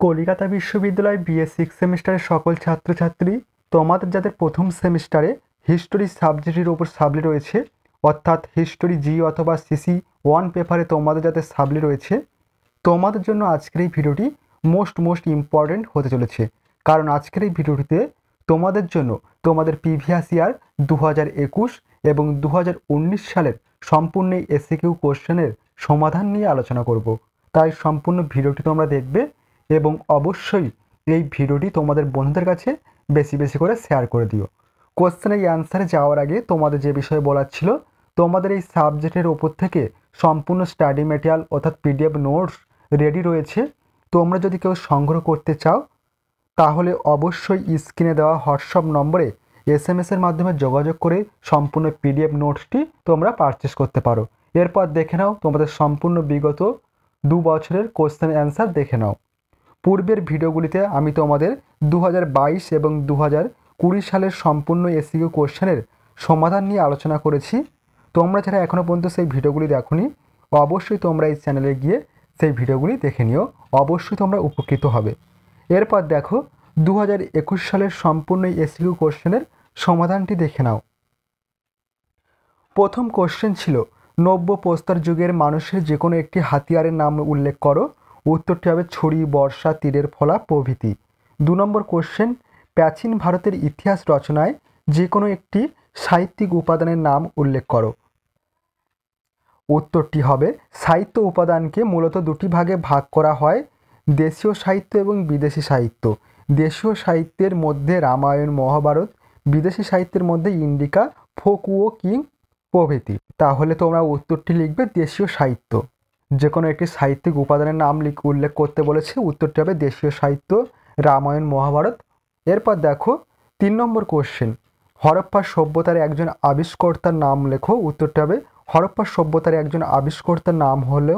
কলকাতা বিশ্ববিদ্যালয় BA six সেমিস্টারের সকল ছাত্রছাত্রী, তোমাদের যাদের প্রথম সেমিস্টারে হিস্টোরি সাবজেক্টের ওপর সাবলি রয়েছে, অর্থাৎ হিস্টোরি জি অথবা সিসি ওয়ান পেপারে তোমাদের যাদের সাবলি রয়েছে, তোমাদের জন্য আজকের এই ভিডিওটি মোস্ট ইম্পর্ট্যান্ট হতে চলেছে। কারণ আজকের এই ভিডিওটিতে তোমাদের জন্য তোমাদের প্রিভিয়াস ইয়ার 2021 এবং 2019 সালের সম্পূর্ণ এসসিকিউ কোশ্চেনের সমাধান নিয়ে আলোচনা করব। তাই সম্পূর্ণ ভিডিওটি তোমরা দেখবে এবং অবশ্যই এই ভিডিওটি তোমাদের বন্ধুদের কাছে বেশি বেশি করে শেয়ার করে দিও। কোশ্চেনের অ্যান্সারে যাওয়ার আগে তোমাদের যে বিষয়ে বলার ছিল, তোমাদের এই সাবজেক্টের ওপর থেকে সম্পূর্ণ স্টাডি ম্যাটেরিয়াল অর্থাৎ পিডিএফ নোটস রেডি রয়েছে। তোমরা যদি কেউ সংগ্রহ করতে চাও তাহলে অবশ্যই স্ক্রিনে দেওয়া হোয়াটসঅ্যাপ নম্বরে এসএমএসের মাধ্যমে যোগাযোগ করে সম্পূর্ণ পিডিএফ নোটসটি তোমরা পারচেস করতে পারো। এরপর দেখে নাও তোমাদের সম্পূর্ণ বিগত 2 বছরের কোশ্চেন অ্যান্সার দেখে নাও। পূর্বের ভিডিওগুলিতে আমি তোমাদের 2022 এবং 2020 সালের সম্পূর্ণ এসসিকিউ কোশ্চেনের সমাধান নিয়ে আলোচনা করেছি। তোমরা যারা এখনও পর্যন্ত সেই ভিডিওগুলি দেখোনি, অবশ্যই তোমরা এই চ্যানেলে গিয়ে সেই ভিডিওগুলি দেখে নিও, অবশ্যই তোমরা উপকৃত হবে। এরপর দেখো 2021 সালের সম্পূর্ণ এসসিকিউ কোশ্চেনের সমাধানটি দেখে নাও। প্রথম কোশ্চেন ছিল, নব্য প্রস্তর যুগের মানুষের যে কোনো একটি হাতিয়ারের নাম উল্লেখ করো। উত্তরটি হবে ছুরি, বর্ষা, তীরের ফলা প্রভৃতি। 2 নম্বর কোশ্চেন, প্রাচীন ভারতের ইতিহাস রচনায় যে কোনো একটি সাহিত্যিক উপাদানের নাম উল্লেখ করো। উত্তরটি হবে সাহিত্য উপাদানকে মূলত দুটি ভাগে ভাগ করা হয়, দেশীয় সাহিত্য এবং বিদেশি সাহিত্য। দেশীয় সাহিত্যের মধ্যে রামায়ণ, মহাভারত, বিদেশি সাহিত্যের মধ্যে ইন্ডিকা, ফোকুও কিং প্রভৃতি। তাহলে তোমরা উত্তরটি লিখবে দেশীয় সাহিত্য। যে কোনো একটি সাহিত্যিক উপাদানের নাম উল্লেখ করতে বলেছে, উত্তরটি হবে দেশীয় সাহিত্য, রামায়ণ, মহাভারত। এরপর দেখো 3 নম্বর কোশ্চেন, হরপ্পা সভ্যতার একজন আবিষ্কর্তার নাম লেখো। উত্তরটি হবে হরপ্পা সভ্যতার একজন আবিষ্কর্তার নাম হলো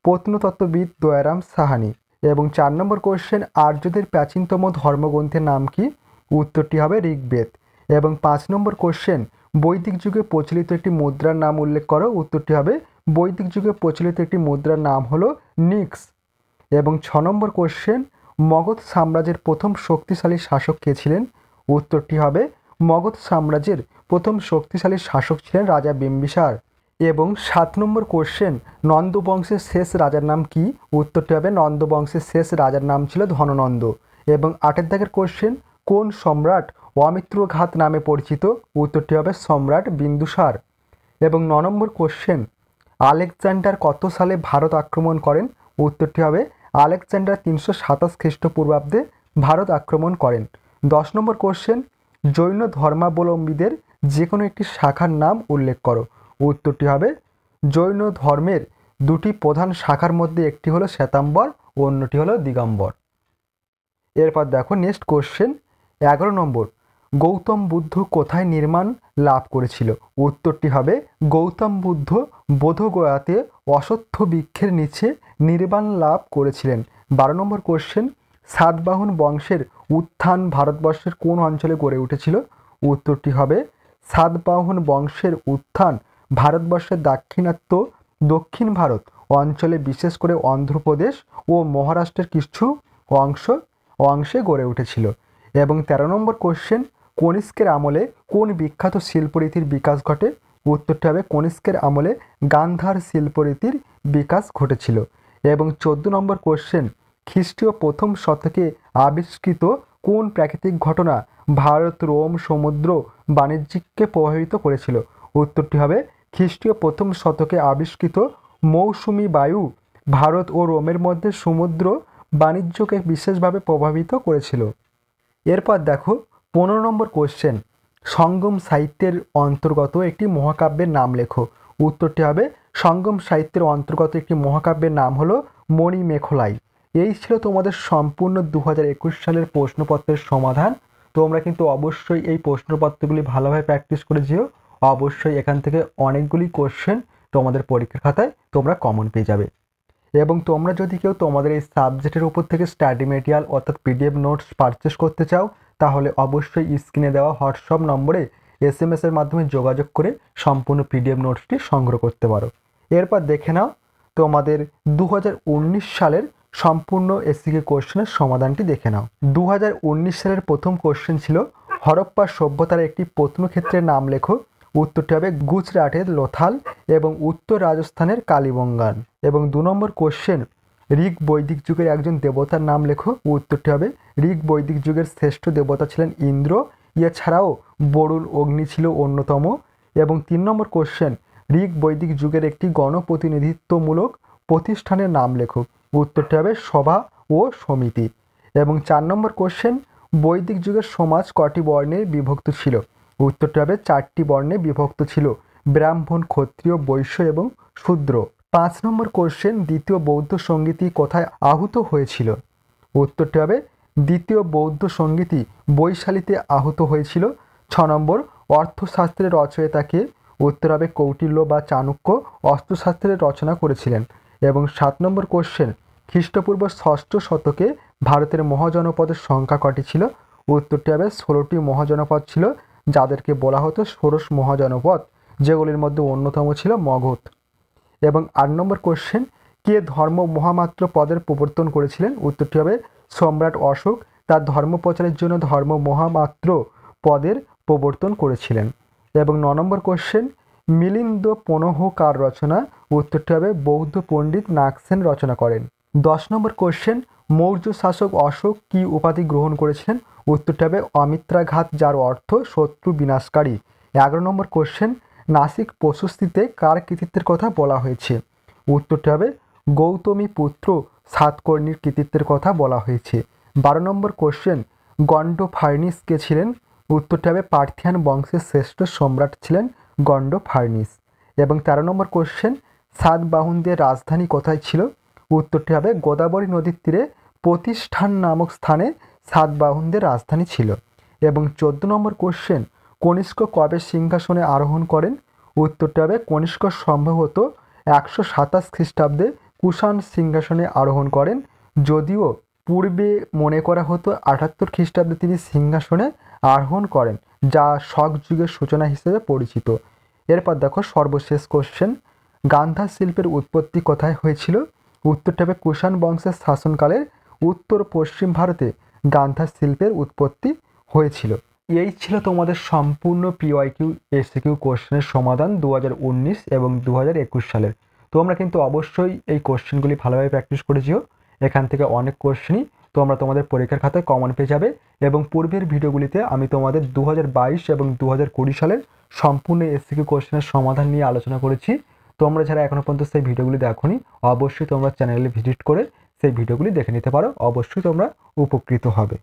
প্রত্নতত্ত্ববিদ দয়ারাম সাহানি। এবং 4 নম্বর কোশ্চেন, আর্যদের প্রাচীনতম ধর্মগ্রন্থের নাম কি? উত্তরটি হবে ঋগ্বেদ। এবং 5 নম্বর কোশ্চেন, বৈদিক যুগে প্রচলিত একটি মুদ্রার নাম উল্লেখ করো। উত্তরটি হবে বৈদিক যুগে প্রচলিত একটি মুদ্রার নাম হলো নিক্স। এবং 6 নম্বর কোশ্চেন, মগধ সাম্রাজ্যের প্রথম শক্তিশালী শাসক কে ছিলেন? উত্তরটি হবে মগধ সাম্রাজ্যের প্রথম শক্তিশালী শাসক ছিলেন রাজা বিম্বিসার। এবং 7 নম্বর কোশ্চেন, নন্দ বংশের শেষ রাজার নাম কি? উত্তরটি হবে নন্দ বংশের শেষ রাজার নাম ছিল ধননন্দ। এবং 8 দাগের কোশ্চেন, কোন সম্রাট অমিত্রঘাত নামে পরিচিত? উত্তরটি হবে সম্রাট বিন্দুসার। এবং 9 নম্বর কোশ্চেন, আলেকজান্ডার কত সালে ভারত আক্রমণ করেন? উত্তরটি হবে আলেকজান্ডার 327 খ্রিস্টপূর্বাব্দে ভারত আক্রমণ করেন। 10 নম্বর কোশ্চেন, জৈন ধর্মাবলম্বীদের যে কোনো একটি শাখার নাম উল্লেখ করো। উত্তরটি হবে জৈন ধর্মের দুটি প্রধান শাখার মধ্যে একটি হলো শ্বেতাম্বর ও অন্যটি হলো দিগম্বর। এরপর দেখো নেক্সট কোশ্চেন 11 নম্বর, গৌতম বুদ্ধ কোথায় নির্মাণ লাভ করেছিল? উত্তরটি হবে গৌতম বুদ্ধ বোধগয়াতে অশ্বত্থ বৃক্ষের নিচে নির্বাণ লাভ করেছিলেন। 12 নম্বর কোশ্চেন, সাতবাহন বংশের উত্থান ভারতবর্ষের কোন অঞ্চলে গড়ে উঠেছিল? উত্তরটি হবে সাতবাহন বংশের উত্থান ভারতবর্ষের দাক্ষিণাত্য দক্ষিণ ভারত অঞ্চলে, বিশেষ করে অন্ধ্রপ্রদেশ ও মহারাষ্ট্রের কিছু অংশে গড়ে উঠেছিল। এবং 13 নম্বর কোশ্চেন, কনিষ্কের আমলে কোন বিখ্যাত শিল্পরীতির বিকাশ ঘটে? উত্তরটি হবে কনিষ্কের আমলে গান্ধার শিল্পরীতির বিকাশ ঘটেছিল। এবং 14 নম্বর কোশ্চেন, খ্রিস্টীয় প্রথম শতকে আবিষ্কৃত কোন প্রাকৃতিক ঘটনা ভারত রোম সমুদ্র বাণিজ্যকে প্রভাবিত করেছিল? উত্তরটি হবে খ্রিস্টীয় প্রথম শতকে আবিষ্কৃত মৌসুমি বায়ু ভারত ও রোমের মধ্যে সমুদ্র বাণিজ্যকে বিশেষভাবে প্রভাবিত করেছিল। এরপর দেখো 15 নম্বর কোশ্চেন, সঙ্গম সাহিত্যের অন্তর্গত একটি মহাকাব্যের নাম লেখো। উত্তরটি হবে সঙ্গম সাহিত্যের অন্তর্গত একটি মহাকাব্যের নাম হলো মণিমেখলাই। এই ছিল তোমাদের সম্পূর্ণ 2021 সালের প্রশ্নপত্রের সমাধান। তোমরা কিন্তু অবশ্যই এই প্রশ্নপত্রগুলি ভালোভাবে প্র্যাকটিস করে যেও। অবশ্যই এখান থেকে অনেকগুলি কোশ্চেন তোমাদের পরীক্ষার খাতায় তোমরা কমন পেয়ে যাবে। এবং তোমরা যদি কেউ তোমাদের এই সাবজেক্টের উপর থেকে স্টাডি মেটেরিয়াল অর্থাৎ পিডিএফ নোটস পারচেস করতে চাও, তাহলে অবশ্যই স্ক্রিনে দেওয়া হোয়াটসঅ্যাপ নম্বরে এসএমএসের মাধ্যমে যোগাযোগ করে সম্পূর্ণ পিডিএফ নোটসটি সংগ্রহ করতে পারো। এরপর দেখে নাও তোমাদের 2019 সালের সম্পূর্ণ এসসিকিউ কোশ্চেনের সমাধানটি দেখে নাও। 2019 সালের প্রথম কোশ্চেন ছিল হরপ্পা সভ্যতার একটি প্রত্নক্ষেত্রের নাম লেখো। উত্তরটি হবে গুজরাটের লোথাল এবং উত্তর রাজস্থানের কালীবঙ্গান। এবং 2 নম্বর কোশ্চেন ঋগ বৈদিক যুগের একজন দেবতার নাম লেখো। উত্তরটি হবে ঋগ বৈদিক যুগের শ্রেষ্ঠ দেবতা ছিলেন ইন্দ্র, এছাড়াও বরুণ অগ্নি ছিল অন্যতম। এবং 3 নম্বর কোশ্চেন ঋগ বৈদিক যুগের একটি গণপ্রতিনিধিত্বমূলক প্রতিষ্ঠানের নাম লেখো। উত্তরটি হবে সভা ও সমিতি। এবং 4 নম্বর কোশ্চেন বৈদিক যুগের সমাজ কটি বর্ণে বিভক্ত ছিল। উত্তরটি হবে 4টি বর্ণে বিভক্ত ছিল, ব্রাহ্মণ, ক্ষত্রিয়, বৈশ্য এবং শূদ্র। 5 নম্বর কোশ্চেন দ্বিতীয় বৌদ্ধ সঙ্গীতি কোথায় আহুত হয়েছিল। উত্তরটি হবে দ্বিতীয় বৌদ্ধ সঙ্গীতি বৈশালীতে আহুত হয়েছিল। 6 নম্বর অর্থশাস্ত্রের রচয়িতাকে। উত্তর হবে কৌটিল্য বা চাণক্য অর্থশাস্ত্রের রচনা করেছিলেন। এবং 7 নম্বর কোশ্চেন খ্রিস্টপূর্ব 6ষ্ঠ শতকে ভারতের মহাজনপদের সংখ্যা কটি ছিল। উত্তরটি হবে 16টি মহাজনপদ ছিল, যাদেরকে বলা হতো ষোড়শ মহাজনপদ, যেগুলির মধ্যে অন্যতম ছিল মগধ। এবং 8 নম্বর কোশ্চেন কে ধর্ম মহামাত্র পদের প্রবর্তন করেছিলেন। উত্তরটি হবে সম্রাট অশোক তার ধর্ম প্রচারের জন্য ধর্ম মহামাত্র পদের প্রবর্তন করেছিলেন। এবং 9 নম্বর কোশ্চেন মিলিন্দ পনহ কার রচনা। উত্তরটি হবে বৌদ্ধ পণ্ডিত নাগসেন রচনা করেন। 10 নম্বর কোশ্চেন মৌর্য শাসক অশোক কি উপাধি গ্রহণ করেছিলেন। উত্তরটি হবে অমিত্রাঘাত, যার অর্থ শত্রু বিনাশকারী। 11 নম্বর কোশ্চেন নাসিক প্রশস্তিতে কার কৃতিত্বের কথা বলা হয়েছে। উত্তরটি হবে গৌতমী পুত্র সাতকর্ণীর কৃতিত্বের কথা বলা হয়েছে। 12 নম্বর কোশ্চেন গন্ডোফার্নিস কে ছিলেন। উত্তরটি হবে পার্থিয়ান বংশের শ্রেষ্ঠ সম্রাট ছিলেন গন্ডোফার্নিস। এবং 13 নম্বর কোশ্চেন সাতবাহনদের রাজধানী কোথায় ছিল। উত্তরটি হবে গোদাবরী নদীর তীরে প্রতিষ্ঠান নামক স্থানে সাতবাহনদের রাজধানী ছিল। এবং 14 নম্বর কোশ্চেন কনিষ্ক কবে সিংহাসনে আরোহণ করেন। উত্তরটি হবে কনিষ্ক সম্ভবত 127 খ্রিস্টাব্দে কুষাণ সিংহাসনে আরোহণ করেন, যদিও পূর্বে মনে করা হতো 78 খ্রিস্টাব্দে তিনি সিংহাসনে আরোহণ করেন, যা শক যুগের সূচনা হিসেবে পরিচিত। এরপর দেখো সর্বশেষ কোশ্চেন গান্ধার শিল্পের উৎপত্তি কোথায় হয়েছিল। উত্তরটি হবে কুষাণ বংশের শাসনকালের উত্তর পশ্চিম ভারতে গান্ধার শিল্পের উৎপত্তি হয়েছিল। এই ছিল তোমাদের সম্পূর্ণ পিওয়াইকিউ এসকিউ কোশ্চেনের সমাধান 2019 এবং 2021 সালের। তোমরা কিন্তু অবশ্যই এই কোশ্চেনগুলি ভালোভাবে প্র্যাকটিস করেছিও। এখান থেকে অনেক কোশ্চেনই তোমরা তোমাদের পরীক্ষার খাতায় কমন পেয়ে যাবে। এবং পূর্বের ভিডিওগুলিতে আমি তোমাদের 2022 এবং 2020 সালের সম্পূর্ণ এসকিউ কোশ্চেনের সমাধান নিয়ে আলোচনা করেছি। তোমরা যারা এখনো পর্যন্ত সেই ভিডিওগুলি দেখোনি, অবশ্যই তোমরা চ্যানেলে ভিজিট করে সেই ভিডিওগুলি দেখে নিতে পারো। অবশ্যই তোমরা উপকৃত হবে।